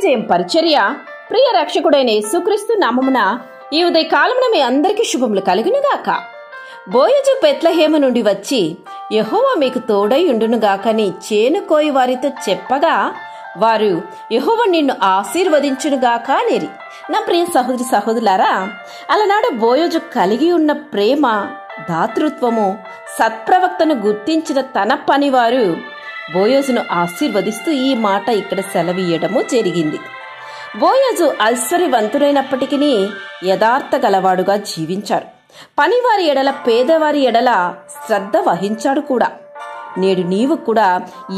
జయం పరిచర్య ప్రియ రక్షకుడైన యేసుక్రీస్తు నామమున ఈ ఉదయ కాలమున మీ అందరికీ శుభములు కలుగునుగాక. బోయజు బెత్లెహేము నుండి వచ్చి యెహోవా మీకు తోడై ఉండునుగాకని చేను కోయి వారితో చెప్పగా వారు యెహోవా నిన్ను ఆశీర్వదించునుగాక అనేరి. నా ప్రియ సహోదరి సహోదరులారా, అలనాడు బోయజు కలిగి ఉన్న ప్రేమ, దాతృత్వము, సత్ప్రవక్తను గుర్తించిన తన పనివారు బోయజును ఆశీర్వదిస్తూ ఈ మాట ఇక్కడ సెలవీయడము జరిగింది. బోయజు ఐశ్వర్యవంతుడైనప్పటికీ యథార్థ గలవాడుగా జీవించాడు. పనివారి ఎడల, పేదవారి ఎడల శ్రద్ధ వహించాడు కూడా. నేడు నీవు కూడా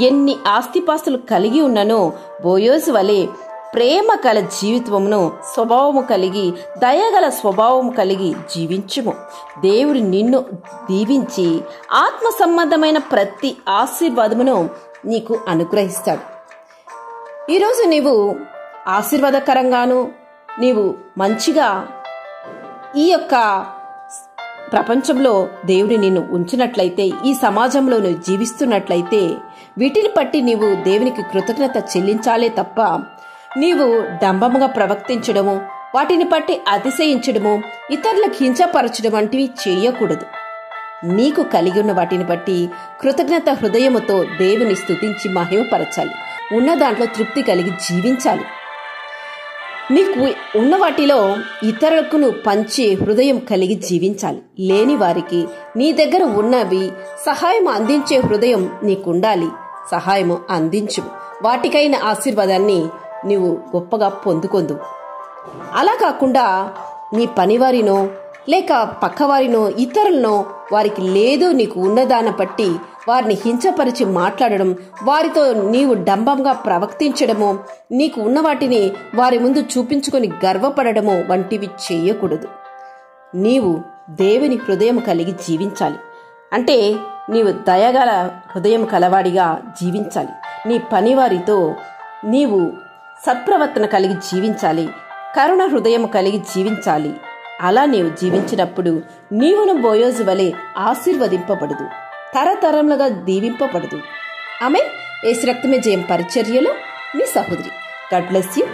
ఎన్ని ఆస్తిపాస్తులు కలిగి ఉన్ననో బోయజు వలె ప్రేమ గల జీవితమును, స్వభావము కలిగి, దయగల స్వభావము కలిగి జీవించుము. దేవుడు నిన్ను దీవించి ఆత్మ సంబంధమైన ప్రతి ఆశీర్వాదమును నీకు అనుగ్రహిస్తాడు. ఈరోజు నీవు ఆశీర్వాదకరంగాను, నీవు మంచిగా ఈ యొక్క ప్రపంచంలో దేవుడి నిన్ను ఉంచినట్లయితే, ఈ సమాజంలో నువ్వు జీవిస్తున్నట్లయితే వీటిని బట్టి నీవు దేవునికి కృతజ్ఞత చెల్లించాలే తప్ప నీవు డంబముగా ప్రవర్తించడము, వాటిని బట్టి అతిశయించడము, ఇతరులకు హింసపరచడం వంటివి చేయకూడదు. నీకు కలిగి ఉన్న వాటిని బట్టి కృతజ్ఞత హృదయముతో దేవుని స్తుతించి మహిమపరచాలి. ఉన్న దాంట్లో తృప్తి కలిగి జీవించాలి. నీకు ఉన్న వాటిలో ఇతరులకు నువ్వు పంచే హృదయం కలిగి జీవించాలి. లేని వారికి నీ దగ్గర ఉన్నవి సహాయం అందించే హృదయం నీకుండాలి. సహాయము అందించు. వాటికైన ఆశీర్వాదాన్ని నీవు గొప్పగా పొందుకొందు. అలా కాకుండా నీ పనివారినో లేక పక్కవారినో ఇతరులనో వారికి లేదు నీకు ఉన్నదాన్ని బట్టి వారిని హింసపరిచి మాట్లాడడం, వారితో నీవు డంబంగా ప్రవర్తించడము, నీకు ఉన్న వాటిని వారి ముందు చూపించుకొని గర్వపడడము వంటివి చేయకూడదు. నీవు దేవుని హృదయం కలిగి జీవించాలి. అంటే నీవు దయగల హృదయం కలవాడిగా జీవించాలి. నీ పనివారితో నీవు సత్ప్రవర్తన కలిగి జీవించాలి. కరుణ హృదయం కలిగి జీవించాలి. అలా నీవు జీవించినప్పుడు నీవును బోయజు వలె ఆశీర్వదింపబడదు, తరతరములుగా దీవింపబడదు. ఆమెన్. యేసు రక్తమే జయం పరిచర్యలో మీ సహోదరి. God bless you.